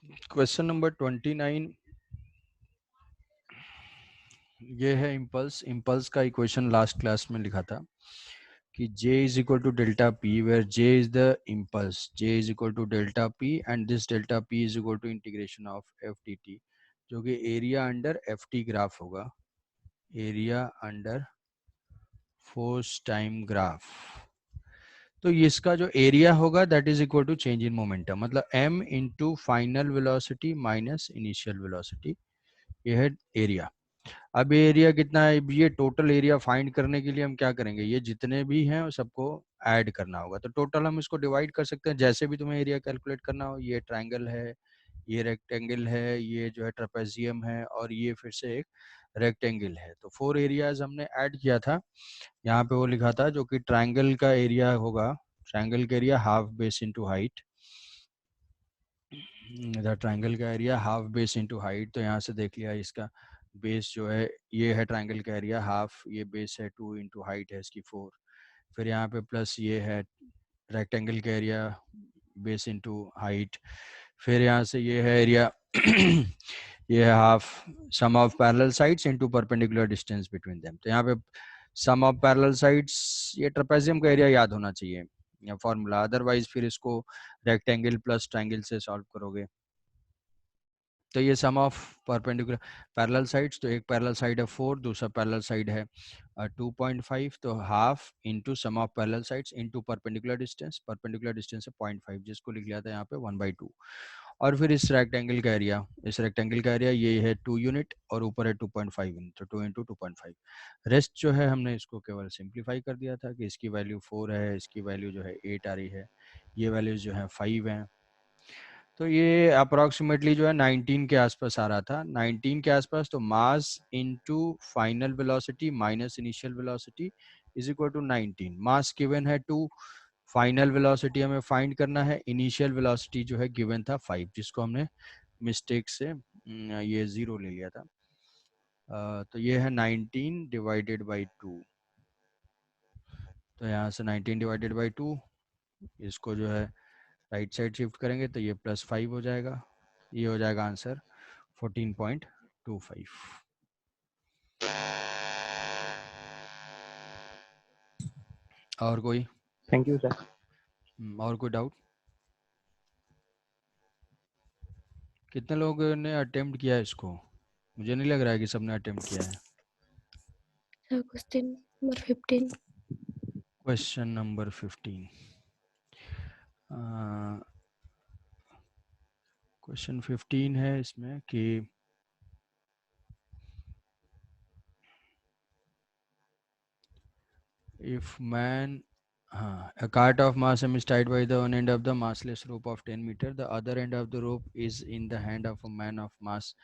Question number 29 ये है impulse. Impulse का इक्वेशन लास्ट क्लास में लिखा था कि J is equal to delta P where J is the impulse, J is equal to delta P and this delta P is equal to integration of FTT, जो कि area under FT graph होगा, area under force time graph. तो इसका जो area होगा that is equal to change in momentum, मतलब m into final velocity minus initial velocity, ये है एरिया। अब ये एरिया कितना है, ये टोटल एरिया फाइंड करने के लिए हम क्या करेंगे, ये जितने भी हैं वो सबको ऐड करना होगा। तो टोटल हम इसको डिवाइड कर सकते हैं जैसे भी तुम्हें एरिया कैलकुलेट करना हो। ये ट्रायंगल है, ये रेक्टेंगल है, ये जो है ट्रेपेजियम है, और ये फिर से एक रेक्टेंगल है। तो 4 एरियाज हमने ऐड किया था। यहाँ पे वो लिखा था जो कि ट्रायंगल का एरिया होगा, ट्रायंगल का area half base into height, इधर ट्रायंगल का area half base into height. तो यहाँ से देख लिया इसका बेस जो है ये है ट्रायंगल का एरिया हाफ, ये बेस है 2 इंटू हाइट है इसकी 4, फिर यहाँ पे प्लस ये है रेक्टेंगल का एरिया बेस इंटू हाइट, फिर यहाँ से ये है एरिया ये है half sum of parallel sides into perpendicular distance between them. तो यहाँ पे सम ऑफ पैरेलल साइड्स, ये ट्रेपेजियम का एरिया याद होना चाहिए या फॉर्मूला, अदरवाइज फिर इसको रेक्टेंगल प्लस ट्रायंगल से सॉल्व करोगे। तो ये सम ऑफ परपेंडिकुलर पैरेलल साइड्स, तो एक पैरेलल साइड है 4, दूसरा पैरेलल साइड है 2.5, तो half into sum of parallel sides into perpendicular distance, perpendicular distance है 0.5 जिसको लिख लिया था यहाँ पे 1/2। और फिर इस रेक्टेंगल का एरिया, इस रेक्टेंगल का एरिया ये है 2 यूनिट और ऊपर है 2.5 यूनिट, तो 2 इंटू 2.5। रेस्ट जो है हमने इसको केवल सिंप्लीफाई कर दिया था कि इसकी वैल्यू 4 है, इसकी वैल्यू जो है 8 आ रही है, ये वैल्यूज जो है 5 हैं। तो ये अप्रोक्सीमेटली जो है 19 के आसपास आ रहा था, 19 के आसपास। तो mass into final velocity minus initial velocity is equal to 19। Mass given है 2, फाइनल वेलोसिटी हमें फाइंड करना है, इनिशियल वेलोसिटी जो है गिवन था 5, जिसको हमने मिस्टेक से ये 0 ले लिया था। तो ये है 19 डिवाइडेड बाई 2, तो यहाँ से 19 डिवाइडेड बाई 2, इसको जो है राइट साइड शिफ्ट करेंगे तो ये +5 हो जाएगा, ये हो जाएगा आंसर 14.25। और कोई थैंक यू सर। और कोई डाउट? कितने लोगों ने अटेम्प्ट किया है इसको? मुझे नहीं लग रहा है कि सबने अटेम्प्ट किया है। Question number 15। Question number 15, question 15 है इसमें कि इफ मैन, हाँ, a cart of mass m is tied by the one end of the massless rope of 10 meter, the other end of the rope is in the hand of a man of mass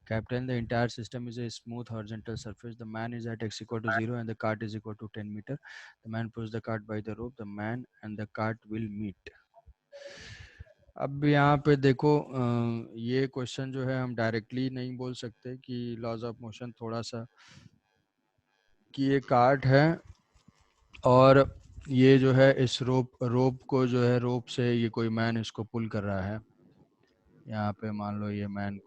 capital, the entire system is a smooth horizontal surface, the man is at x equal to 0 and the cart is equal to 10 meter, the man pulls the cart by the rope, the man and the cart will meet। अब यहाँ पे देखो ये question जो है हम directly नहीं बोल सकते कि लॉज ऑफ मोशन, थोड़ा सा कि ये कार्ट है और ये जो है इस रोप को जो है रोप से ये कोई मैन इसको पुल कर रहा है, यहाँ पे मान लो ये मैन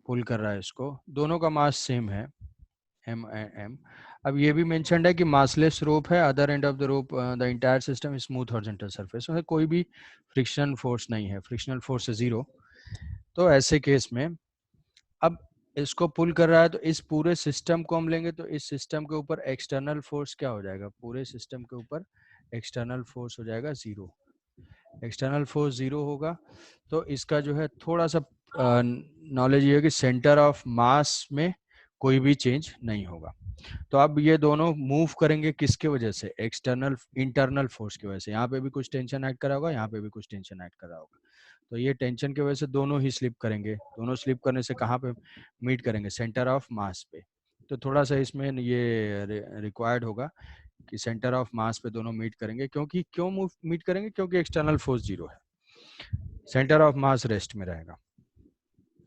पुल कर रहा है इसको, दोनों का मास सेम है m। अब ये भी मेंशन्ड है कि मासलेस रोप है, other end of the rope the entire system smooth horizontal surface, में कोई भी फ्रिक्शनल फोर्स नहीं है, फ्रिक्शनल फोर्स है 0। तो ऐसे केस में अब इसको पुल कर रहा है, तो इस पूरे सिस्टम को हम लेंगे तो इस सिस्टम के ऊपर एक्सटर्नल फोर्स क्या हो जाएगा, पूरे सिस्टम के ऊपर एक्सटर्नल फोर्स हो जाएगा 0। एक्सटर्नल फोर्स 0 होगा तो इसका जो है थोड़ा सा नॉलेज ये है कि सेंटर ऑफ मास में कोई भी चेंज नहीं होगा। तो अब ये दोनों मूव करेंगे किसके वजह से, एक्सटर्नल इंटरनल फोर्स की वजह से। यहाँ पे भी कुछ टेंशन ऐड करा होगा, यहाँ पे भी कुछ टेंशन ऐड करा होगा, तो ये टेंशन की वजह से दोनों ही स्लिप करेंगे। दोनों स्लिप करने से कहाँ पे मीट करेंगे, सेंटर ऑफ मास पे। तो थोड़ा सा इसमें ये रिक्वायर्ड होगा कि सेंटर ऑफ मास पे दोनों मीट करेंगे, क्योंकि क्यों मीट करेंगे, क्योंकि एक्सटर्नल फोर्स 0 है, सेंटर ऑफ मास रेस्ट में रहेगा।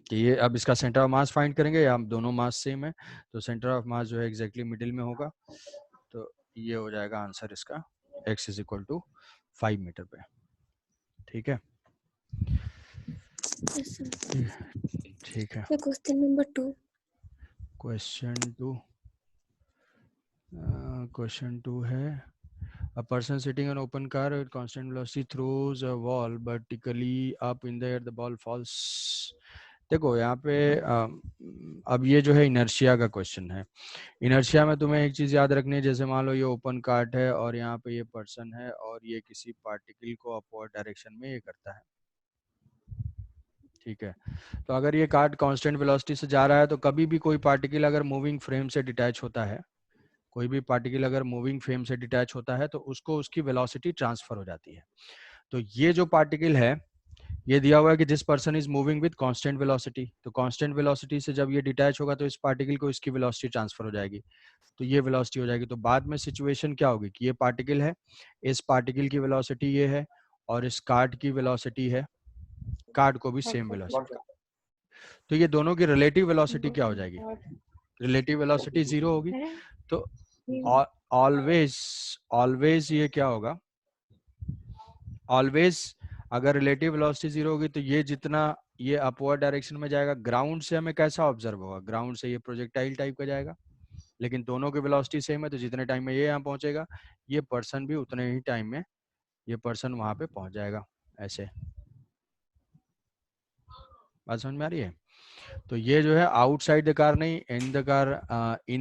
कि ये अब इसका सेंटर ऑफ मास फाइंड करेंगे, या दोनों मास सेम है तो सेंटर ऑफ मास जो है एग्जैक्टली मिडिल में होगा, तो ये हो जाएगा आंसर इसका x is equal to 5 metre पे। ठीक है, ठीक है। क्वेश्चन नंबर 2 क्वेश्चन टू है a person sitting in an open car with constant velocity throws a ball vertically up in the air, the ball falls. देखो यहाँ पे अब ये जो है इनर्शिया का क्वेश्चन है। इनर्शिया में तुम्हें एक चीज याद रखनी है, जैसे मान लो ये ओपन कार्ट है और यहाँ पे ये पर्सन है और ये किसी पार्टिकल को अपवर्ड डायरेक्शन में ये करता है, ठीक है। तो अगर ये कार्ट कांस्टेंट वेलोसिटी से जा रहा है तो कभी भी कोई पार्टिकल अगर मूविंग फ्रेम से डिटैच होता है, कोई भी पार्टिकल अगर मूविंग फ्रेम से डिटैच होता है तो उसको उसकी वेलोसिटी ट्रांसफर हो जाती है। तो ये जो पार्टिकल है ये दिया हुआ है कि this person is moving with constant velocity, तो कांस्टेंट वेलोसिटी से जब ये डिटैच होगा तो इस पार्टिकल को इसकी वेलोसिटी ट्रांसफर हो जाएगी, तो ये वेलोसिटी हो जाएगी। तो बाद में सिचुएशन क्या होगी कि ये पार्टिकल है, इस पार्टिकल की वेलोसिटी ये है और इस कार्ड की वेलोसिटी है, कार्ड को भी सेम वेलोसिटी, तो ये दोनों की रिलेटिव वेलोसिटी क्या हो जाएगी, रिलेटिव वेलोसिटी 0 होगी। तो ऑलवेज ऑलवेज ये क्या होगा, ऑलवेज अगर रिलेटिव वेलोसिटी 0 होगी तो ये जितना ये अपवर्ड डायरेक्शन में जाएगा, ग्राउंड से हमें कैसा ऑब्जर्व होगा, ग्राउंड से ये प्रोजेक्टाइल टाइप का जाएगा, लेकिन दोनों की वेलोसिटी सेम है तो जितने टाइम में ये यहाँ पहुंचेगा ये पर्सन भी उतने ही टाइम में ये पर्सन वहां पे पहुंच जाएगा। ऐसे बात समझ में आ रही है। तो ये जो है आउटसाइड द कार नहीं, in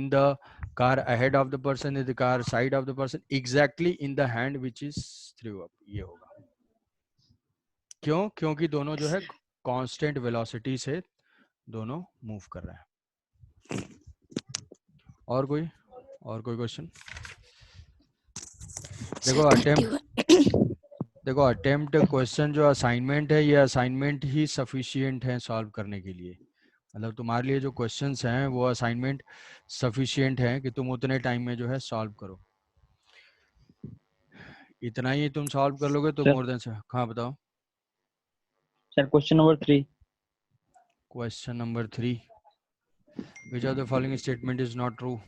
the car ahead of the person, in the car side of the person, exactly in the hand which is through up, ये होगा। क्यों? क्योंकि दोनों जो है कांस्टेंट वेलोसिटी से दोनों मूव कर रहे हैं। और कोई क्वेश्चन? देखो अटेम्प्ट क्वेश्चन जो असाइनमेंट है, ये असाइनमेंट ही सफिशिएंट है सॉल्व करने के लिए, मतलब तुम्हारे लिए जो क्वेश्चंस हैं वो असाइनमेंट सफिशिएंट है कि तुम उतने टाइम में जो है सॉल्व करो, इतना ही तुम सॉल्व कर लोगे तो मोर देन से। हाँ बताओ। Sir question number 3, question number 3, which of the following statement is not true,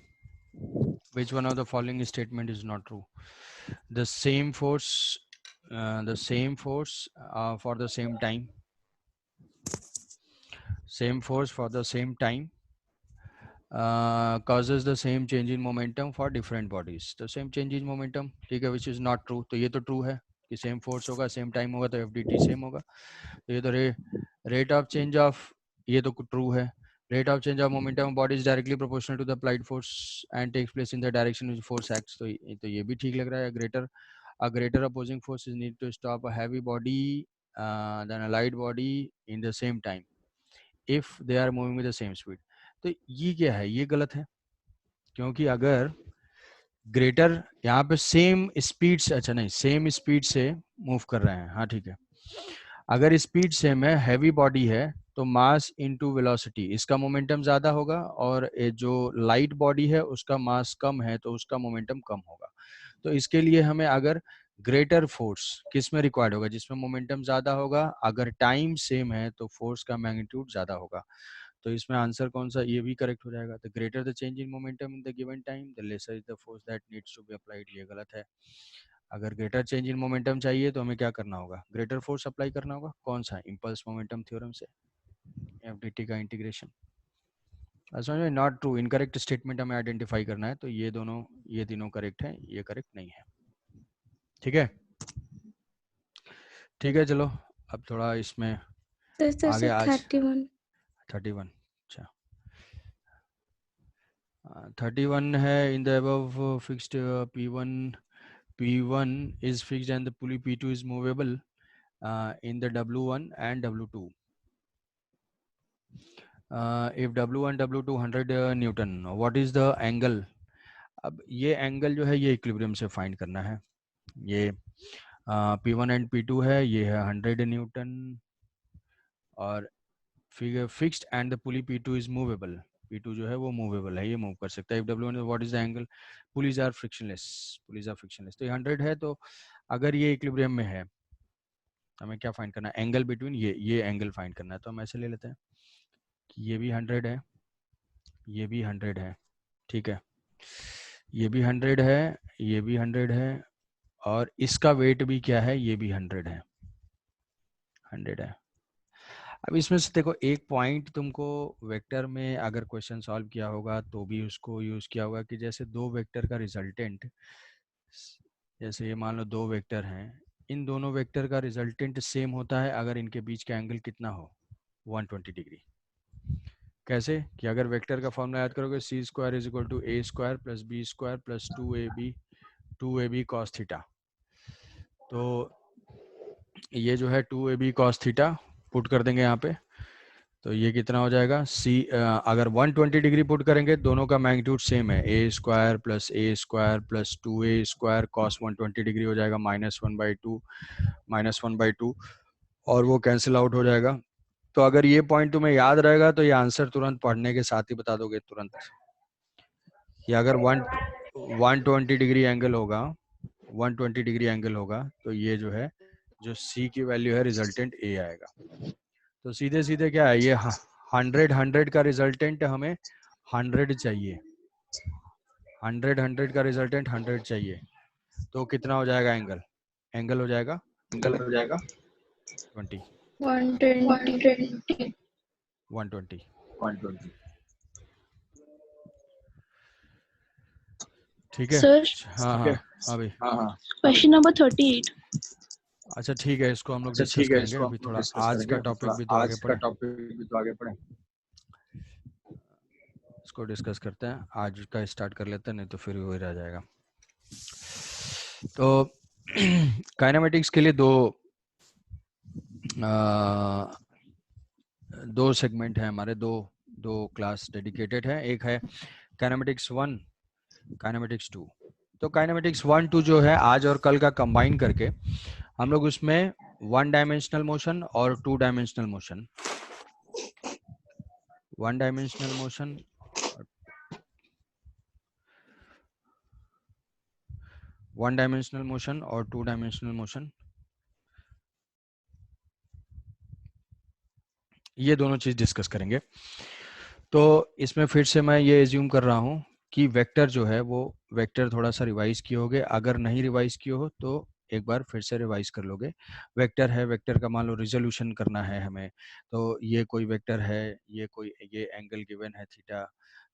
which one of the following statement is not true? The same force for the same time, same force for the same time causes the same change in momentum for different bodies, तो same change in momentum, ठीक है, which is not true, तो ये तो true है कि same force होगा same time होगा तो FDT same होगा, तो ये तो rate of change of, ये तो true है, rate of change of momentum of body is directly proportional to the applied force and takes place in the direction which force acts, तो ये भी ठीक लग रहा है। A greater opposing force is needed to stop a heavy body than a light body in the same time if they are moving with the same speed, तो ये क्या है, ये गलत है, क्योंकि अगर ग्रेटर यहाँ पे सेम स्पीड से, अच्छा नहीं, सेम स्पीड से मूव कर रहे हैं, हाँ ठीक है, अगर स्पीड सेम है, हैवी बॉडी है, तो मास इनटू वेलोसिटी, इसका मोमेंटम ज्यादा होगा, और जो लाइट बॉडी है उसका मास कम है तो उसका मोमेंटम कम होगा। तो इसके लिए हमें अगर ग्रेटर फोर्स किस में रिक्वायर्ड होगा, जिसमें मोमेंटम ज्यादा होगा, अगर टाइम सेम है तो फोर्स का मैग्नीट्यूड ज्यादा होगा, तो इसमें आंसर कौन सा, ये भी करेक्ट हो जाएगा। The greater the change in momentum in the given time the lesser is the force that needs to be applied, ये गलत है। अगर ग्रेटर चेंज इन मोमेंटम चाहिए तो हमें क्या करना होगा, ग्रेटर फोर्स अप्लाई करना होगा, कौन सा, इम्पल्स मोमेंटम थ्योरम से, एफडीटी का इंटीग्रेशन। समझ में, नॉट ट्रू, इनकरेक्ट स्टेटमेंट हमें आइडेंटिफाई करना है, तो ये तीनों करेक्ट है, ये करेक्ट नहीं है, ठीक है। ठीक है चलो अब थोड़ा इसमें आगे, आज 31, अच्छा 31 है, in the above fixed P1 is fixed and the pulley P2 is movable in the W1 and W2. If W1 W2 100 Newton, what is the angle? अब ये एंगल जो है ये इक्विलिब्रियम से फाइंड करना है। ये P1 एंड P2 है, ये है 100 न्यूटन, और figure fixed and the pulley P2 is movable, P2 जो है वो मूवेबल है, ये मूव कर सकता है। If W1 what is the angle, pulleys are frictionless, तो ये 100 है, तो अगर ये इक्विलिब्रियम में है हमें क्या फाइंड करना है, एंगल बिटवीन, ये एंगल फाइंड करना है, तो हम ऐसे ले लेते हैं कि ये भी 100 है, ये भी 100 है, ठीक है, ये भी 100 है, ये भी 100 है, और इसका वेट भी क्या है, ये भी 100 है, 100 है। अब इसमें से देखो एक पॉइंट तुमको वेक्टर में अगर क्वेश्चन सॉल्व किया होगा तो भी उसको यूज किया होगा कि जैसे दो वेक्टर का रिजल्टेंट, जैसे ये मान लो दो वेक्टर हैं, इन दोनों वेक्टर का रिजल्टेंट सेम होता है अगर इनके बीच का एंगल कितना हो, 120 डिग्री। कैसे कि अगर वेक्टर का फॉर्मूला याद करोगे, c square is equal to a square plus b square plus 2ab cos theta. तो ये जो है 2ab कॉस थीटा पुट कर देंगे यहाँ पे, तो ये कितना हो जाएगा, अगर 120 डिग्री पुट करेंगे, दोनों का मैग्नीट्यूड सेम है, a square plus 2a square cos 120 degree हो जाएगा -1/2 और वो कैंसिल आउट हो जाएगा। तो अगर ये पॉइंट तुम्हें याद रहेगा तो ये आंसर तुरंत पढ़ने के साथ ही बता दोगे तुरंत कि अगर 120 डिग्री एंगल होगा, 120 डिग्री एंगल होगा तो ये जो है, जो सी की वैल्यू है रिजल्टेंट ए आएगा। तो सीधे सीधे क्या है ये 100 का रिजल्टेंट हमें 100 चाहिए, 100 का रिजल्टेंट 100 चाहिए, तो कितना हो जाएगा एंगल, एंगल हो जाएगा 20 120 120। ठीक है, सर हाँ हाँ हाँ भाई, क्वेश्चन नंबर 38। अच्छा ठीक है, इसको हम लोग डिस्कस करेंगे, अभी थोड़ा आज का टॉपिक भी तो आगे पढ़े, इसको डिस्कस करते हैं, आज का स्टार्ट कर लेते हैं, नहीं तो फिर वही रह जाएगा। तो काइनेमेटिक्स के लिए दो सेगमेंट है हमारे, दो क्लास डेडिकेटेड है, एक है काइनेमेटिक्स 1, काइनेमेटिक्स 2। तो काइनेमेटिक्स 1 2 जो है आज और कल का कंबाइन करके हम लोग उसमें 1 डायमेंशनल मोशन और 2 dimensional motion, 1 dimensional motion, 1 dimensional motion और 2 डायमेंशनल मोशन, ये दोनों चीज डिस्कस करेंगे। तो इसमें फिर से मैं ये एज्यूम कर रहा हूँ कि वेक्टर जो है वो वेक्टर थोड़ा सा रिवाइज किए होगे, अगर नहीं रिवाइज किए हो तो एक बार फिर से रिवाइज कर लोगे। वेक्टर है, वेक्टर का मान लो रिजोल्यूशन करना है हमें, तो ये कोई वेक्टर है, ये एंगल गिवन है थीटा,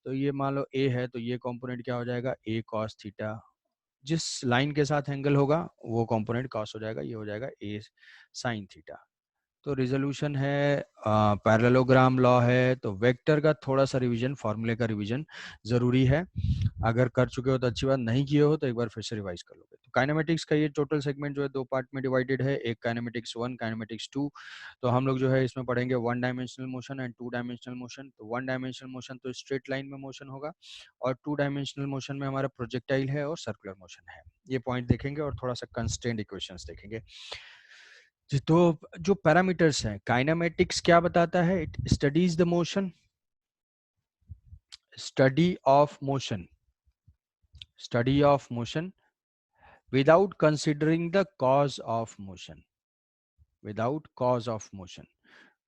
तो ये मान लो ए है, तो ये कंपोनेंट क्या हो जाएगा, ए कॉस थीटा, जिस लाइन के साथ एंगल होगा वो कंपोनेंट कॉस हो जाएगा, ये हो जाएगा ए साइन थीटा। तो रिजोल्यूशन है, पैरेललोग्राम लॉ है, तो वेक्टर का थोड़ा सा रिवीजन, फॉर्मूले का रिवीजन जरूरी है। अगर कर चुके हो तो अच्छी बात, नहीं किए हो तो एक बार फिर से रिवाइज कर लोगे। तो काइनेमेटिक्स का ये टोटल सेगमेंट जो है दो पार्ट में डिवाइडेड है, एक काइनेमेटिक्स 1, काइनेमेटिक्स 2। तो हम लोग जो है इसमें पढ़ेंगे 1 dimensional motion and 2 dimensional motion. तो 1 डायमेंशनल मोशन तो स्ट्रेट लाइन में मोशन होगा, और 2 डायमेंशनल मोशन में हमारा प्रोजेक्टाइल है और सर्कुलर मोशन है, ये पॉइंट देखेंगे और थोड़ा सा कंस्ट्रेंट इक्वेशंस देखेंगे। तो जो पैरामीटर्स हैं, काइनेमेटिक्स क्या बताता है, it studies the motion, study of motion, study of motion without considering the cause of motion, without cause of motion,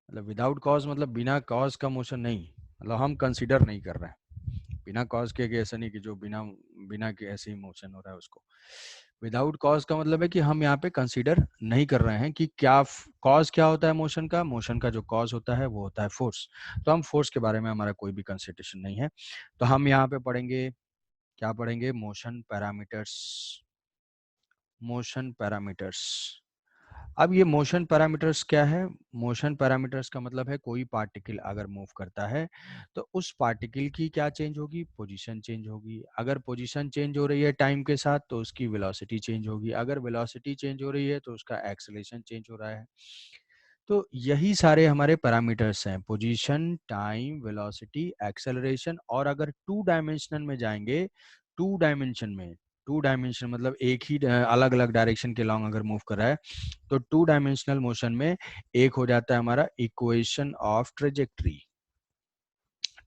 मतलब विदाउट कॉज मतलब बिना कॉज का मोशन नहीं, मतलब हम कंसिडर नहीं कर रहे हैं, बिना कॉज के ऐसा नहीं कि जो बिना बिना के ऐसे ही मोशन हो रहा है उसको। विदाउट कॉज का मतलब है कि हम यहाँ पे कंसीडर नहीं कर रहे हैं कि क्या कॉज क्या होता है मोशन का, मोशन का जो कॉज होता है वो होता है फोर्स, तो हम फोर्स के बारे में हमारा कोई भी कंसिडरेशन नहीं है। तो हम यहाँ पे पढ़ेंगे, क्या पढ़ेंगे, मोशन पैरामीटर्स, मोशन पैरामीटर्स। अब ये मोशन पैरामीटर्स क्या है, मोशन पैरामीटर्स का मतलब है कोई पार्टिकल अगर मूव करता है तो उस पार्टिकल की क्या चेंज होगी, पोजीशन चेंज होगी, अगर पोजीशन चेंज हो रही है टाइम के साथ तो उसकी वेलोसिटी चेंज होगी, अगर वेलोसिटी चेंज हो रही है तो उसका एक्सेलरेशन चेंज हो रहा है। तो यही सारे हमारे पैरामीटर्स हैं, पोजीशन, टाइम, वेलोसिटी, एक्सेलरेशन। और अगर 2 डायमेंशनल में जाएंगे, 2 डायमेंशन में, 2 डायमेंशन मतलब एक ही अलग अलग डायरेक्शन के लॉन्ग अगर मूव कर रहा है, तो 2 डायमेंशनल मोशन में एक हो जाता है हमारा इक्वेशन ऑफ ट्रेजेक्ट्री।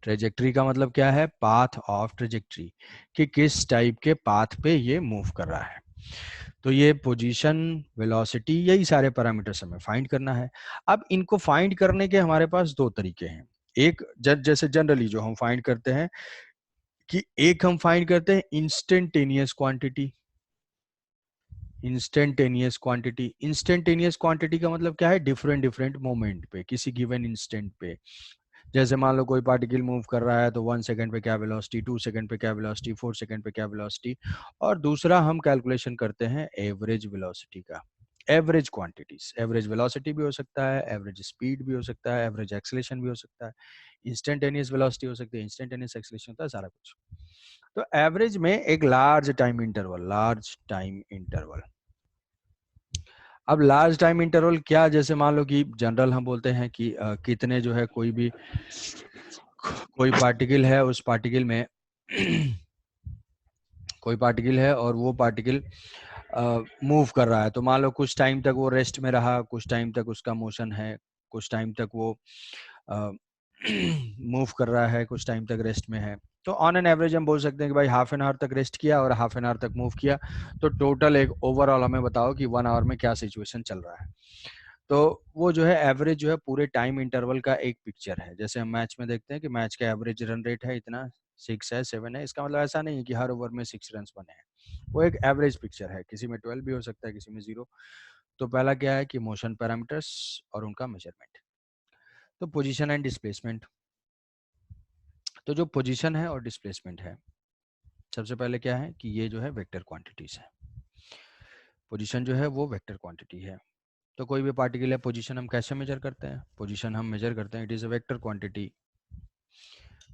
ट्रेजेक्ट्री का मतलब क्या है, पाथ ऑफ ट्रेजेक्ट्री, कि किस टाइप के पाथ पे ये मूव कर रहा है। तो ये पोजीशन, वेलोसिटी, यही सारे पैरामीटर्स हमें फाइंड करना है। अब इनको फाइंड करने के हमारे पास दो तरीके हैं, एक जैसे जनरली जो हम फाइंड करते हैं कि एक हम फाइंड करते हैं instantaneous quantity, instantaneous quantity, instantaneous quantity का मतलब क्या है, डिफरेंट डिफरेंट मोमेंट पे, किसी गिवन इंस्टेंट पे। जैसे मान लो कोई पार्टिकल मूव कर रहा है तो 1 सेकंड पे क्या वेलोसिटी, 2 सेकंड पे क्या वेलोसिटी, 4 सेकंड पे क्या वेलोसिटी। और दूसरा हम कैलकुलेशन करते हैं एवरेज वेलोसिटी का, एवरेज क्वांटिटीज, एवरेज वेलोसिटी भी हो सकता है, एवरेज स्पीड भी हो सकता है, एवरेज एक्सेलेरेशन भी हो सकता है, इंस्टेंटेनियस वेलोसिटी हो सकती है, इंस्टेंटेनियस एक्सेलेरेशन होता है, सारा कुछ। तो एवरेज में एक large time interval, large time interval. अब लार्ज टाइम इंटरवल क्या, जैसे मान लो कि जनरल हम बोलते हैं कि कितने जो है कोई पार्टिकल है, उस पार्टिकल में कोई पार्टिकल है और वो पार्टिकल मूव कर रहा है, तो मान लो कुछ टाइम तक वो रेस्ट में रहा, कुछ टाइम तक उसका मोशन है, कुछ टाइम तक वो मूव कर रहा है, कुछ टाइम तक रेस्ट में है। तो ऑन एन एवरेज हम बोल सकते हैं कि भाई हाफ एन आवर तक रेस्ट किया और हाफ एन आवर तक मूव किया, तो टोटल एक ओवरऑल हमें बताओ कि 1 आवर में क्या सिचुएशन चल रहा है। तो वो जो है एवरेज जो है पूरे टाइम इंटरवल का एक पिक्चर है। जैसे हम मैच में देखते हैं कि मैच का एवरेज रन रेट है इतना, 6 है, 7 है, इसका मतलब ऐसा नहीं है कि हर ओवर में 6 रन बने हैं, वो एक एवरेज पिक्चर है, किसी में 12 भी हो सकता है, किसी में 0। तो पहला क्या है कि मोशन पैरामीटर्स और उनका मेजरमेंट। तो पोजीशन एंड डिस्प्लेसमेंट। तो जो पोजीशन है और डिस्प्लेसमेंट है, सबसे पहले क्या है कि ये जो है वेक्टर क्वांटिटीज है। पोजीशन जो है वो वेक्टर क्वांटिटी है। तो कोई भी पार्टिकल है, पोजीशन हम कैसे मेजर करते हैं, पोजीशन हम मेजर करते हैं, it is a vector quantity.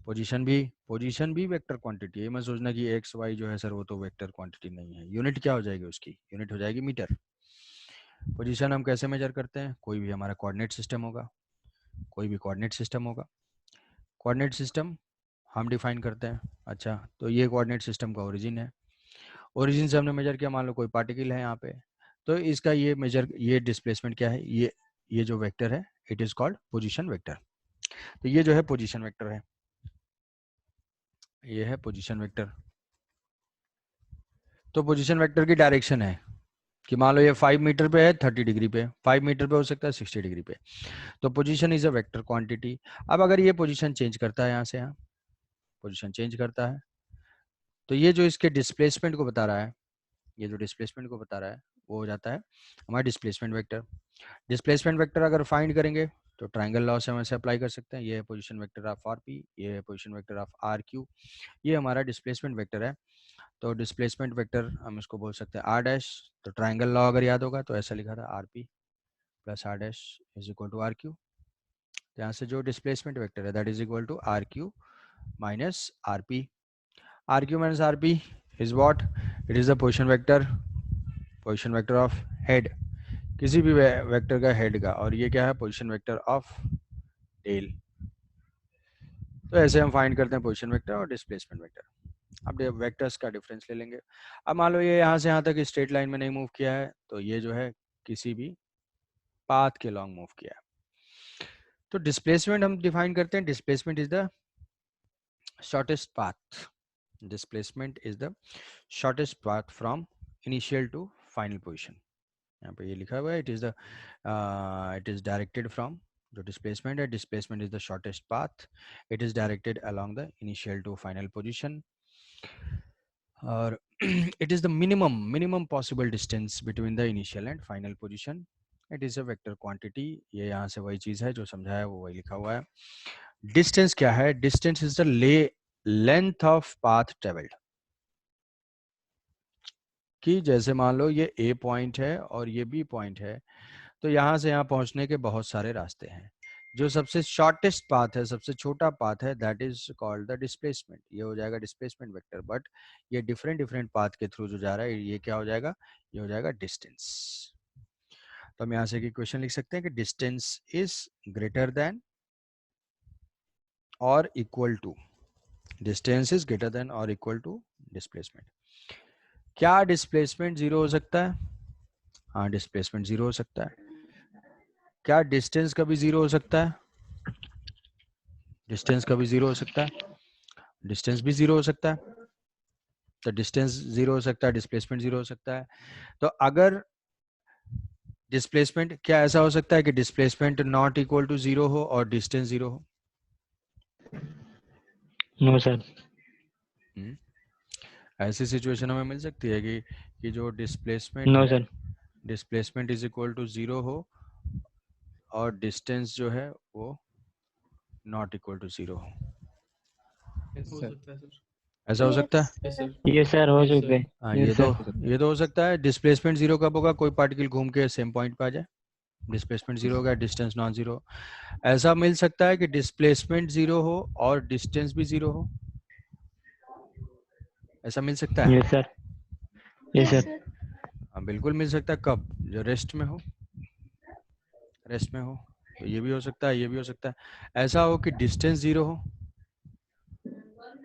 Position भी वेक्टर क्वांटिटी है, मैं सोचना कि एक्स वाई जो है सर वो तो वेक्टर क्वांटिटी नहीं है, यूनिट क्या हो जाएगी उसकी, यूनिट हो जाएगी मीटर। पोजीशन हम कैसे मेजर करते हैं, कोई भी हमारा कोऑर्डिनेट सिस्टम होगा, कोई भी कोऑर्डिनेट सिस्टम होगा, कोऑर्डिनेट सिस्टम हम डिफाइन करते हैं। अच्छा, तो ये कोऑर्डिनेट सिस्टम का ओरिजिन है, ओरिजिन से हमने मेजर किया, मान लो कोई पार्टिकल है यहाँ पे, तो इसका ये डिस्प्लेसमेंट क्या है, ये जो वेक्टर है it is called position vector. तो ये जो है पोजीशन वेक्टर है, ये है पोजीशन वेक्टर। तो पोजीशन वेक्टर की डायरेक्शन है कि मान लो ये 5 मीटर पे है 30 डिग्री पे, 5 मीटर पे हो सकता है 60 डिग्री पे। तो position is a vector quantity. अब अगर ये पोजीशन चेंज करता है, यहाँ से यहाँ पोजीशन चेंज करता है, तो ये जो इसके डिस्प्लेसमेंट को बता रहा है, ये जो डिस्प्लेसमेंट को बता रहा है वो हो जाता है हमारा डिस्प्लेसमेंट वेक्टर। डिस्प्लेसमेंट वेक्टर अगर फाइंड करेंगे तो ट्रायंगल लॉ से हम ऐसे अप्लाई कर सकते हैं, ये है position vector of R P, ये है position vector of R Q, ये हमारा डिस्प्लेसमेंट वेक्टर है। तो डिस्प्लेसमेंट वेक्टर हम इसको बोल सकते हैं आर डैश। तो ट्रायंगल लॉ अगर याद होगा तो ऐसा लिखा था, R P plus R dash is equal to R Q. यहाँ से जो डिस्प्लेसमेंट वेक्टर है that is equal to R Q minus R P. R Q minus R P is what, it is the position vector of head, किसी भी vector का head का, और ये क्या है पोजीशन वेक्टर ऑफ टेल। तो ऐसे हम फाइंड करते हैं पोजीशन वेक्टर और डिस्प्लेसमेंट वेक्टर। अब वेक्टर्स का डिफरेंस ले लेंगे। अब मान लो ये यहाँ से यहाँ तक स्ट्रेट लाइन में नहीं मूव किया है, तो ये जो है किसी भी पाथ के लॉन्ग मूव किया है। तो डिस्प्लेसमेंट हम डिफाइन करते हैं, displacement is the shortest path, displacement is the shortest path from initial to final position. यहाँ पे ये लिखा हुआ है, इट इज डायरेक्टेड फ्रॉम, जो डिस्प्लेसमेंट है, displacement is the shortest path, it is directed along the initial to final position, और it is the minimum possible distance between the initial and final position. It is a vector quantity. ये यहाँ से वही चीज है जो समझाया वो वही लिखा हुआ है। डिस्टेंस क्या है, distance is the length of path travelled. कि जैसे मान लो ये ए पॉइंट है और ये बी पॉइंट है, तो यहाँ से यहाँ पहुँचने के बहुत सारे रास्ते हैं, जो सबसे शॉर्टेस्ट पाथ है, सबसे छोटा पाथ है, that is called the displacement. ये हो जाएगा डिस्प्लेसमेंट वेक्टर। बट ये डिफरेंट डिफरेंट पाथ के थ्रू जो जा रहा है, ये क्या हो जाएगा, ये हो जाएगा डिस्टेंस। तो हम यहाँ से एक क्वेश्चन लिख सकते हैं कि डिस्टेंस इज ग्रेटर देन और equal to, distance is greater than और इक्वल टू डिस्प्लेसमेंट। क्या डिस्प्लेसमेंट जीरो हो सकता है, हाँ डिस्प्लेसमेंट जीरो हो सकता है। क्या डिस्टेंस कभी जीरो हो सकता है, डिस्टेंस कभी जीरो हो सकता है, डिस्टेंस भी जीरो हो सकता है। तो डिस्टेंस जीरो हो सकता है, डिस्प्लेसमेंट जीरो हो सकता है। तो अगर डिस्प्लेसमेंट, क्या ऐसा हो सकता है कि displacement not equal to zero हो और डिस्टेंस जीरो हो? No sir. ऐसी सिचुएशन हमें मिल सकती है कि कि जो डिस्प्लेसमेंट नो है, sir. Displacement is equal to 0 हो और डिस्टेंस जो है वो नॉट इक्वल टू 0 हो। हो सकता है सर। ऐसा हो सकता है? Yes sir. ये सर हो Yes, sir. सकते हैं। हाँ, Yes, ये sir. तो हो सकता है। डिस्प्लेसमेंट 0 कब होगा? कोई पार्टिकल घूम के सेम पॉइंट पे आ जाए, डिस्प्लेसमेंट 0 होगा, डिस्टेंस नॉन 0। ऐसा मिल सकता है कि डिस्प्लेसमेंट 0 हो और डिस्टेंस भी 0 हो, ऐसा मिल सकता है? Yes, sir. Yes, sir. हाँ, बिल्कुल मिल सकता है। कब? जो रेस्ट में हो, रेस्ट में हो तो ये भी हो सकता है, ये भी हो सकता है। ऐसा हो कि डिस्टेंस 0 हो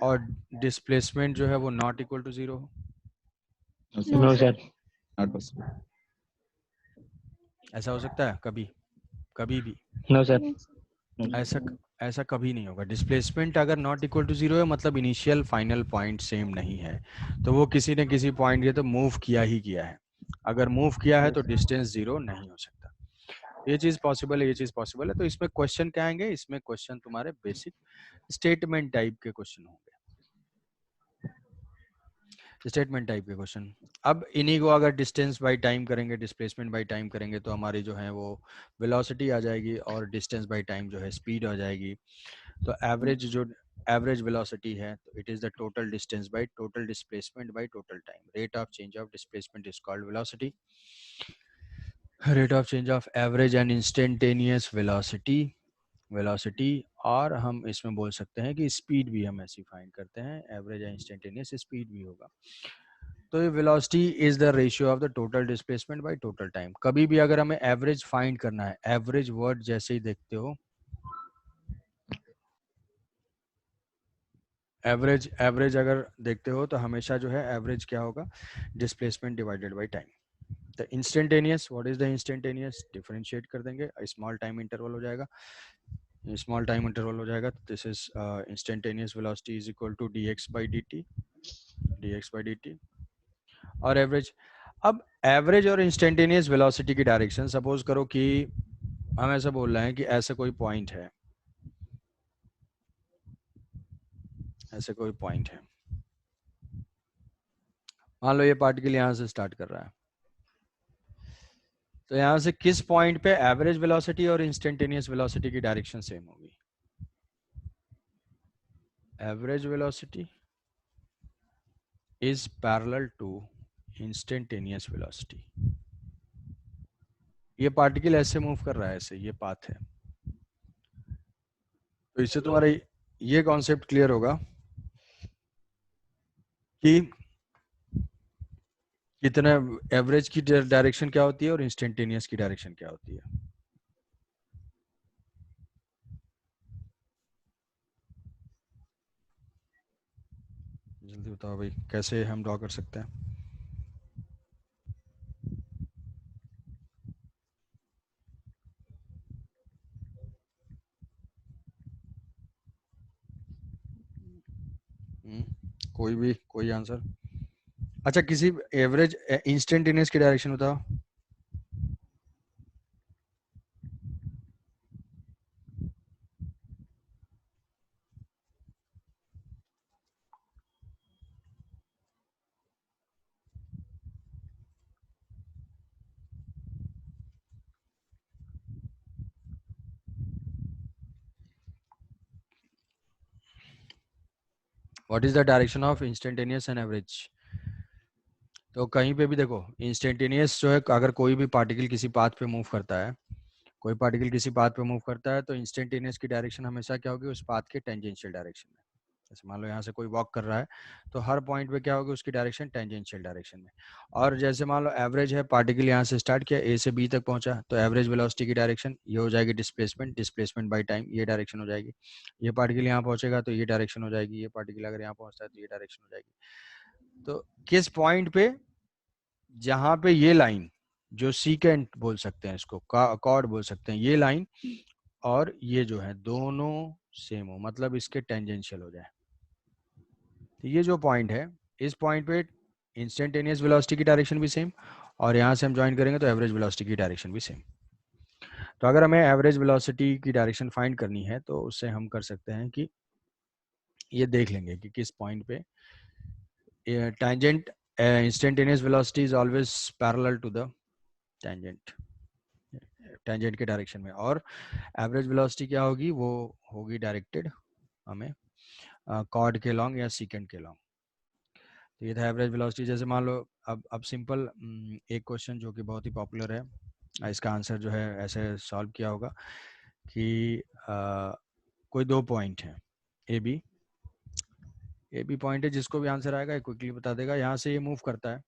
और डिस्प्लेसमेंट जो है वो नॉट इक्वल टू 0 हो, No, sir. Not possible. ऐसा हो सकता है कभी? कभी भी No, sir. ऐसा कभी नहीं होगा। डिस्प्लेसमेंट अगर नॉट इक्वल टू 0 है मतलब इनिशियल फाइनल पॉइंट सेम नहीं है, तो वो किसी न किसी पॉइंट के तो मूव किया ही किया है। अगर मूव किया है तो डिस्टेंस 0 नहीं हो सकता। ये चीज पॉसिबल है, ये चीज पॉसिबल है। तो इसमें क्वेश्चन क्या आएंगे? इसमें क्वेश्चन तुम्हारे बेसिक स्टेटमेंट टाइप के क्वेश्चन होंगे, स्टेटमेंट टाइप के क्वेश्चन। अब इन्हीं को अगर डिस्टेंस बाय टाइम करेंगे, डिस्प्लेसमेंट बाय टाइम करेंगे, तो हमारी जो है वो वेलोसिटी आ जाएगी और डिस्टेंस बाय टाइम जो है स्पीड आ जाएगी। तो एवरेज जो एवरेज वेलोसिटी है, तो it is the total distance by total displacement bye total time. Rate of change of displacement is called velocity. Rate of change of average and instantaneous velocity और हम इसमें बोल सकते हैं कि स्पीड भी हम ऐसी फाइंड करते हैं, एवरेज या इंस्टेंटेनियस स्पीड भी होगा। तो ये velocity is the ratio of the total displacement bye total time. कभी भी अगर हमें एवरेज फाइंड करना है, एवरेज वर्ड जैसे ही देखते हो, एवरेज अगर देखते हो तो हमेशा जो है एवरेज क्या होगा? Displacement divided by time. The instantaneous, what is the instantaneous? Differentiate कर देंगे, स्मॉल टाइम इंटरवल हो जाएगा, स्मॉल टाइम इंटरवल हो जाएगा। This is instantaneous velocity is equal to dx by dt और एवरेज। अब एवरेज और इंस्टेंटेनियस वेलोसिटी की डायरेक्शन, सपोज करो कि हम ऐसा बोल रहे हैं कि ऐसा कोई पॉइंट है, ऐसे कोई पॉइंट है, मान लो ये पार्टिकल यहां से स्टार्ट कर रहा है, तो यहां से किस पॉइंट पे एवरेज वेलोसिटी और इंस्टेंटेनियस वेलोसिटी की डायरेक्शन सेम होगी? Average velocity is parallel to instantaneous velocity. ये पार्टिकल ऐसे मूव कर रहा है, ऐसे ये पाथ है, तो इससे तुम्हारा ये कॉन्सेप्ट क्लियर होगा कि कितना एवरेज की डायरेक्शन क्या होती है और इंस्टेंटेनियस की डायरेक्शन क्या होती है। जल्दी बताओ भाई, कैसे हम ड्रॉ कर सकते हैं? कोई आंसर? अच्छा, किसी एवरेज इंस्टेंटेनियस की डायरेक्शन बताओ। What is the direction of instantaneous and average? तो कहीं पे भी देखो, इंस्टेंटेनियस जो है, अगर कोई भी पार्टिकल किसी पाथ पे मूव करता है, कोई पार्टिकल किसी पाथ पे मूव करता है, तो इंस्टेंटेनियस की डायरेक्शन हमेशा क्या होगी? उस पाथ के टेंजेंशियल डायरेक्शन में। जैसे मान लो यहाँ से कोई वॉक कर रहा है, तो हर पॉइंट पे क्या होगी? उसकी डायरेक्शन टेंजेंशियल डायरेक्शन में। और जैसे मान लो एवरेज है, पार्टिकल यहाँ से स्टार्ट किया, ए से बी तक पहुंचा, तो एवरेज वेलोसिटी की डायरेक्शन ये हो जाएगी डिस्प्लेसमेंट बाय टाइम, ये डायरेक्शन हो जाएगी। ये पार्टिकल यहाँ पहुंचेगा तो ये डायरेक्शन हो जाएगी, ये पार्टिकल अगर यहाँ पहुंचता है तो ये डायरेक्शन हो जाएगी। तो किस पॉइंट पे, जहां पे ये लाइन जो सीकेंट बोल सकते हैं, इसको कॉर्ड बोल सकते हैं, ये लाइन और ये जो है दोनों सेम हो, मतलब इसके टेंजेंशियल हो जाए, तो ये जो पॉइंट है, इस पॉइंट पे इंस्टेंटेनियस वेलोसिटी की डायरेक्शन भी सेम, और यहाँ से हम ज्वाइन करेंगे तो एवरेज वेलोसिटी की डायरेक्शन भी सेम। तो अगर हमें एवरेज वेलोसिटी की डायरेक्शन फाइंड करनी है, तो उससे हम कर सकते हैं कि ये देख लेंगे कि किस पॉइंट पे tangent instantaneous velocity is always parallel to the tangent, tangent के डायरेक्शन में, और एवरेज वेलोसिटी क्या होगी, वो होगी डायरेक्टेड हमें कॉर्ड के लॉन्ग या सीकेंड के लॉन्ग। तो ये था एवरेज वेलोसिटी। जैसे मान लो अब सिंपल एक क्वेश्चन जो कि बहुत ही पॉपुलर है, इसका आंसर जो है ऐसे सॉल्व किया होगा कि कोई दो पॉइंट हैं ए बी पॉइंट है, जिसको भी आंसर आएगा क्विकली बता देगा। यहाँ से ये मूव करता है,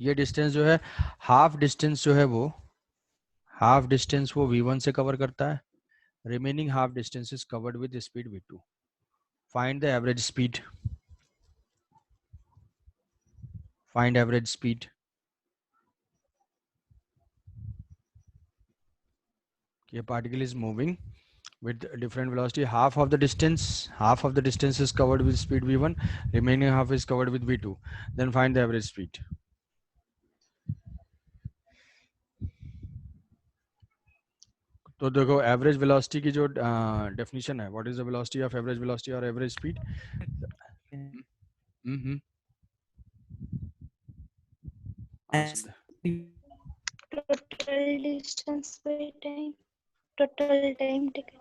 ये डिस्टेंस जो है हाफ डिस्टेंस जो है वो v1 से कवर करता है, remaining half distance is covered with speed v2। Find the average speed, find average speed. ये particle is moving with different velocity, half of the distance is covered with speed v1, remaining half is covered with v2, then find the average speed। तो देखो average velocity की जो definition है, what is the velocity of average velocity और average speed. Total distance by time. Total time taken.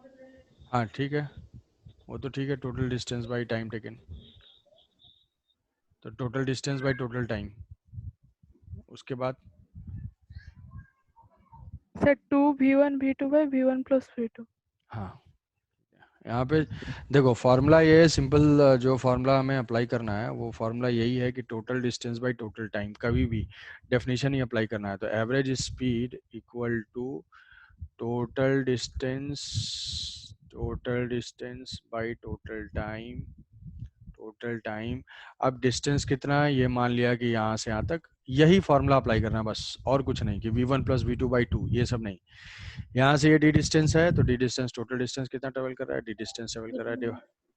हाँ ठीक है, वो तो ठीक है, total distance by time taken, तो total distance by total time. उसके बाद sir 2v1 v2 by v1 plus v2। हाँ, यहाँ पे देखो फॉर्मूला ये है सिंपल, जो फॉर्मूला हमें अप्लाई करना है वो फॉर्मूला यही है कि total distance by total time, कभी भी डेफिनेशन ही अप्लाई करना है। तो average speed equal to total distance by total time. अब डिस्टेंस कितना है, ये मान लिया कि यहाँ से यहाँ तक, यही फॉर्मूला अप्लाई करना है बस, और कुछ नहीं कि v1 प्लस v2 बाई 2, ये सब नहीं। यहाँ से ये d डिस्टेंस है, तो d डिस्टेंस टोटल डिस्टेंस कितना ट्रेवल कर रहा है, d डिस्टेंस ट्रेवल कर रहा है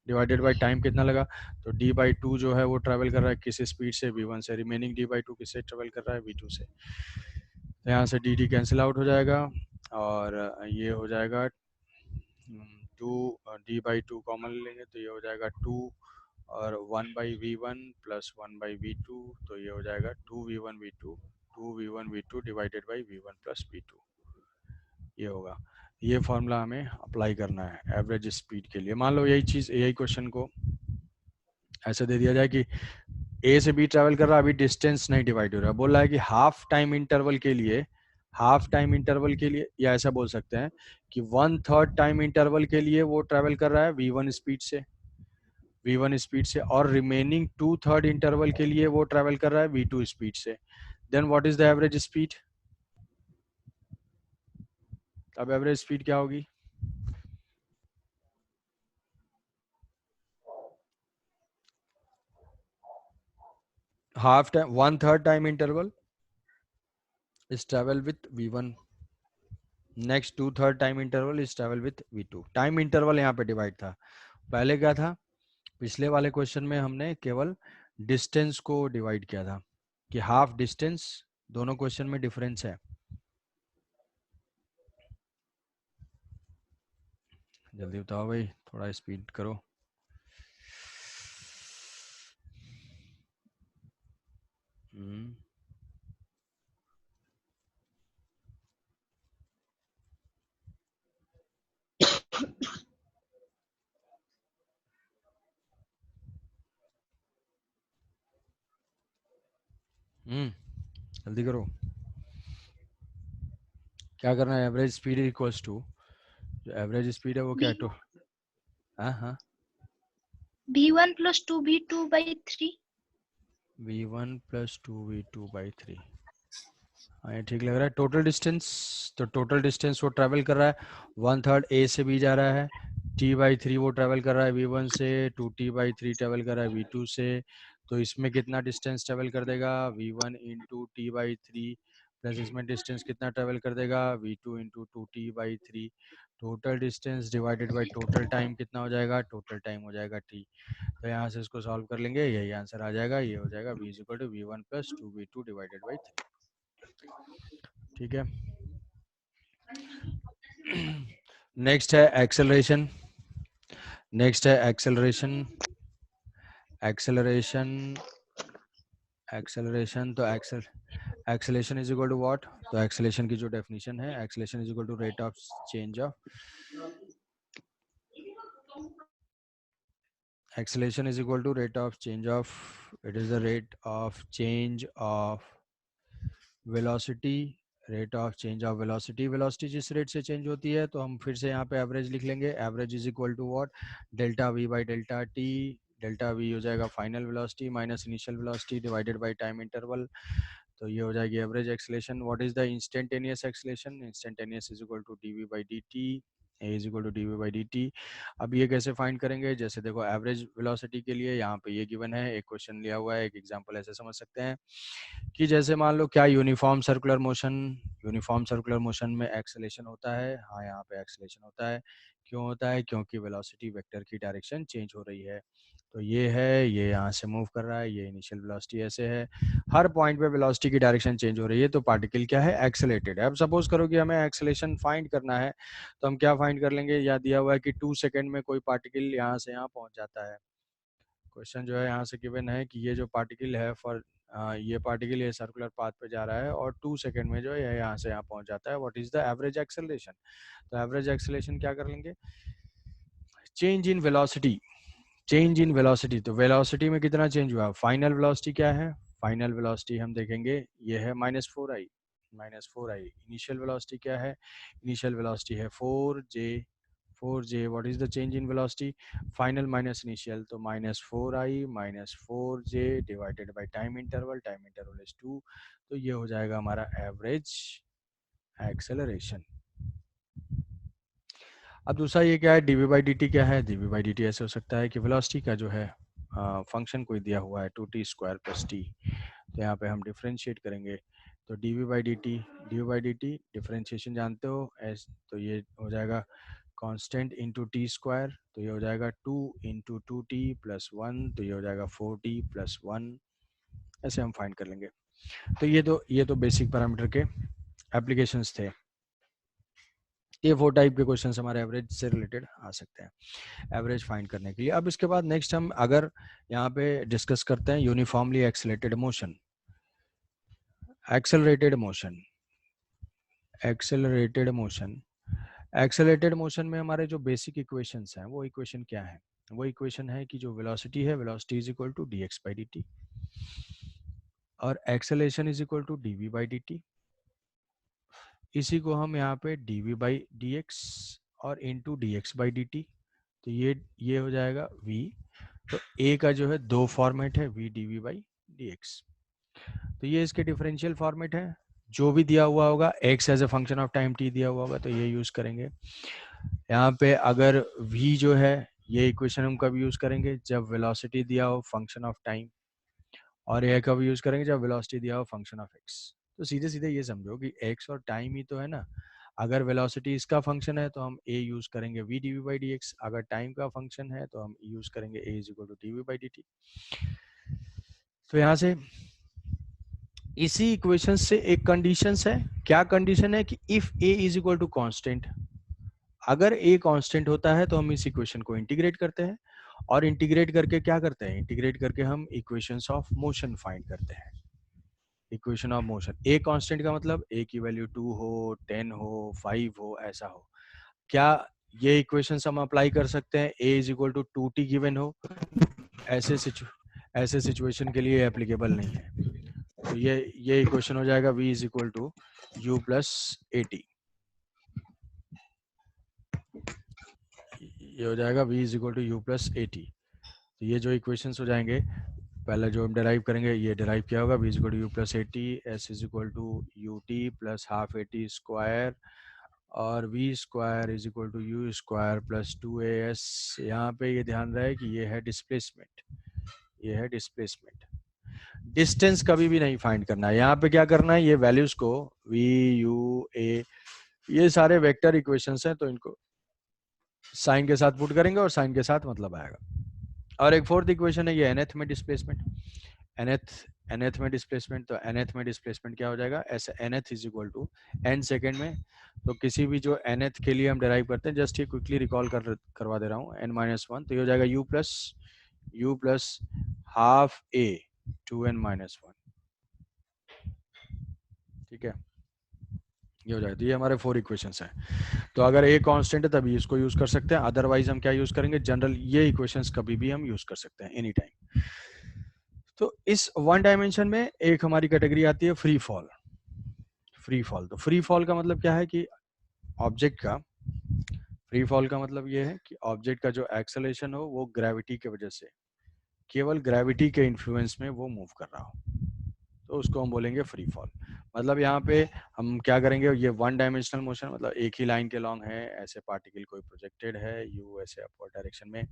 डिवाइडेड बाय टाइम कितना लगा, तो d बाई 2 जो है वो ट्रेवल कर रहा है किस स्पीड से, v1 से, रिमेनिंग d बाई 2 किससे ट्रेवल कर रहा है, v2 से। तो यहाँ से डी कैंसिल आउट हो जाएगा और ये हो जाएगा 2, d बाई 2 कॉमन लेंगे तो ये हो जाएगा 2 और 1 by v1 plus 1 by v2, तो ये हो जाएगा 2v1 v2 divided by v1 plus v2, ये होगा। ये फॉर्मूला हमें अप्लाई करना है एवरेज स्पीड के लिए। मान लो यही क्वेश्चन को ऐसे दे दिया जाए कि ए से बी ट्रैवल कर रहा है, अभी डिस्टेंस नहीं डिवाइड हो रहा है, बोल रहा है कि हाफ टाइम इंटरवल के लिए या ऐसा बोल सकते हैं कि 1/3 टाइम इंटरवल के लिए वो ट्रैवल कर रहा है v1 स्पीड से और रिमेनिंग 2/3 इंटरवल के लिए वो ट्रैवल कर रहा है v2 स्पीड से। Then what is the average speed. अब एवरेज स्पीड क्या होगी, half time 1/3 time interval is travel with v1, next 2/3 time interval is travel with v2। Time interval यहाँ पे डिवाइड था, पहले क्या था, पिछले वाले क्वेश्चन में हमने केवल डिस्टेंस को डिवाइड किया था कि हाफ डिस्टेंस, दोनों क्वेश्चन में डिफरेंस है। जल्दी बताओ भाई, थोड़ा स्पीड करो। जल्दी करो, क्या करना है, एवरेज स्पीड इक्वल्स टू, जो एवरेज स्पीड है वो क्या है, तो हाँ v1 plus 2v2 by 3। v1 plus 2v2 by 3, हाँ ये ठीक लग रहा है। टोटल डिस्टेंस, तो टोटल डिस्टेंस वो ट्रैवल कर रहा है 1/3 ए से बी जा रहा है, t/3 वो ट्रैवल कर रहा है v1 से, 2t/3 ट्रैवल कर रहा है v2 से, तो इसमें कितना डिस्टेंस ट्रैवल कर देगा v1 इंटू t/3 प्लस इसमें डिस्टेंस कितना ट्रैवल कर देगा v2 into 2t/3, total distance divided by total time कितना हो जाएगा, टोटल टाइम हो जाएगा t। तो यहाँ से इसको सॉल्व कर लेंगे, यही आंसर आ जाएगा, ये हो जाएगा v equal to v1 plus 2v2 divided by 3। ठीक है, नेक्स्ट है एक्सेलरेशन। एक्सेलरेशन एक्सेलरेशन, तो acceleration is equal to what? तो एक्सेलेरेशन की जो डेफिनेशन है, acceleration is equal to rate of change of, acceleration is equal to rate of change of, it is the rate of change of velocity, rate of change of velocity, velocity जिस rate से change होती है तो हम फिर से यहाँ पे एवरेज लिख लेंगे, average is equal to what? Delta V by delta T, delta V हो जाएगा final velocity minus initial velocity divided by time interval, तो ये हो जाएगी average acceleration. What is the instantaneous acceleration? Instantaneous is equal to D V by D T, A is equal to D V by D T. अब ये कैसे find करेंगे? जैसे देखो एवरेज वेलोसिटी के लिए यहाँ पे ये गिवन है, एक क्वेश्चन लिया हुआ है, एक एग्जांपल ऐसे समझ सकते हैं कि जैसे मान लो क्या यूनिफॉर्म सर्कुलर मोशन में एक्सेलेरेशन होता है? हाँ, यहाँ पे एक्सेलेरेशन होता है। क्यों होता है? क्योंकि वेलोसिटी वेक्टर की डायरेक्शन चेंज हो रही है। तो ये है, ये यहाँ से मूव कर रहा है, ये इनिशियल वेलोसिटी ऐसे है, हर पॉइंट पे वेलोसिटी की डायरेक्शन चेंज हो रही है, तो पार्टिकल क्या है? एक्सेलेरेटेड है। अब सपोज करो कि हमें एक्सेलेरेशन फाइंड करना है, तो हम क्या फाइंड कर लेंगे? या दिया हुआ है कि 2 सेकंड में कोई पार्टिकल यहाँ से यहाँ पहुँच जाता है। क्वेश्चन जो है यहाँ से गिवन है कि ये जो पार्टिकल है ये पार्टिकल ये सर्कुलर पाथ पे जा रहा है और 2 सेकंड में जो है यहाँ से यहाँ पहुँच जाता है। What is the average acceleration? तो एवरेज एक्सेलरेशन क्या कर लेंगे? Change in velocity, change in velocity, तो वेलोसिटी में कितना चेंज हुआ? फाइनल वेलोसिटी क्या है? फाइनल वेलोसिटी हम देखेंगे ये है -4i, इनिशियल वेलोसिटी क्या है? इनिशियल वेलोसिटी है 4j, what is the change in velocity? Final minus initial, तो -4i -4j divided by time interval is 2, तो ये हो जाएगा हमारा एवरेज एक्सेलरेशन। अब दूसरा ये क्या है? dv बाई डी टी क्या है? dv बाई डी टी ऐसे हो सकता है कि वेलोसिटी का जो है फंक्शन कोई दिया हुआ है 2t स्क्वायर प्लस टी, तो यहाँ पे हम डिफरेंशिएट करेंगे, तो dv by D T differentiation जानते हो, एस, तो ये हो जाएगा कांस्टेंट इंटू टी स्क्वायर, तो ये हो जाएगा 2 इंटू 2t प्लस 1, तो ये हो जाएगा 4t प्लस 1, ऐसे हम फाइंड कर लेंगे। तो ये तो बेसिक पैरामीटर के एप्लीकेशंस थे। ये 4 टाइप के क्वेश्चंस हमारे एवरेज से रिलेटेड आ सकते हैं एवरेज फाइंड करने के लिए। अब इसके बाद नेक्स्ट हम अगर यहाँ पे डिस्कस करते हैं uniformly accelerated motion, accelerated motion में हमारे जो बेसिक इक्वेशंस हैं वो इक्वेशन क्या है? वो इक्वेशन है कि जो वेलोसिटी है, velocity is equal to dx by dt और acceleration is equal to dv by dt। इसी को हम यहाँ पे dv बाई dx और इंटू dx बाई dt, तो ये हो जाएगा v, तो a का जो है 2 फॉर्मेट है, v dv बाई dx, तो ये इसके डिफरेंशियल फॉर्मेट है। जो भी दिया हुआ होगा x as a function of time t दिया हुआ होगा तो ये यूज करेंगे। यहाँ पे अगर v जो है, ये इक्वेशन हम कब यूज करेंगे? जब वेलोसिटी दिया हो फंक्शन ऑफ टाइम, और यह कब यूज करेंगे? जब वेलोसिटी दिया हो फंक्शन ऑफ x। तो सीधे सीधे ये समझो कि x और टाइम ही तो है ना, अगर वेलोसिटी इसका फंक्शन है तो हम a यूज करेंगे v dv बाई dx, अगर टाइम का फंक्शन है तो हम यूज करेंगे a is equal to dv by dt। तो यहाँ से इसी इक्वेशन से एक कंडीशन है, क्या कंडीशन है? कि if a is equal to constant, अगर a कांस्टेंट होता है तो हम इस इक्वेशन को इंटीग्रेट करते हैं, और इंटीग्रेट करके क्या करते हैं? इंटीग्रेट करके हम इक्वेशंस ऑफ मोशन फाइंड करते हैं। Equation of motion, a constant का मतलब a की वैल्यू 2 हो, 10 हो, 5 हो, ऐसा हो। क्या ये इक्वेशंस हम अप्लाई कर सकते हैं? a is equal to 2t given हो, ऐसे सिचुएशन के लिए एप्लीकेबल नहीं है। तो ये इक्वेशन हो जाएगा v is equal to u plus A T, ये हो जाएगा v is equal to U plus A T. तो ये जो इक्वेशंस हो जाएंगे, पहले जो हम डिराइव करेंगे, ये डिराइव क्या होगा? v is equal to U plus A T, S is equal to U T plus half A T square, और v square is equal to U square plus 2as। यहाँ पे ये ध्यान रहे कि ये है डिस्प्लेसमेंट, ये है डिस्प्लेसमेंट। डिस्टेंस कभी भी नहीं फाइंड करना है, यहाँ पे क्या करना है? ये वैल्यूज को v u a, ये सारे वेक्टर इक्वेशंस हैं, तो इनको साइन के साथ पुट करेंगे और साइन के साथ मतलब आएगा। और एक फोर्थ इक्वेशन है ये nth में डिस्प्लेसमेंट, nth में डिस्प्लेसमेंट, तो nth में डिस्प्लेसमेंट क्या हो जाएगा? ऐसे nth is equal to n second में, तो किसी भी जो nth के लिए हम डिराइव करते हैं, जस्ट ये क्विकली रिकॉल करवा दे रहा हूँ, n-1, तो ये हो जाएगा u plus half a 2n-1, ठीक है, ये हो जाए। तो ये हमारे 4 इक्वेशंस हैं। तो अगर ए कांस्टेंट है तभी इसको यूज कर सकते हैं, अदरवाइज हम क्या यूज करेंगे, जनरल ये इक्वेशंस कभी भी हम यूज कर सकते हैं एनी टाइम। तो इस वन डायमेंशन में एक हमारी कैटेगरी आती है फ्री फॉल। फ्री फॉल, तो फ्री फॉल का मतलब क्या है कि ऑब्जेक्ट का, फ्री फॉल का मतलब ये है कि ऑब्जेक्ट का जो एक्सेलरेशन हो वो ग्रेविटी की वजह से, केवल ग्रेविटी के इन्फ्लुएंस में वो मूव कर रहा हो, तो उसको हम बोलेंगे फ्री फॉल। मतलब यहाँ पे हम क्या करेंगे, ये वन डायमेंशनल मोशन मतलब एक ही लाइन के लॉन्ग है, ऐसे पार्टिकल कोई प्रोजेक्टेड है यू ऐसे अपवर्ड डायरेक्शन में,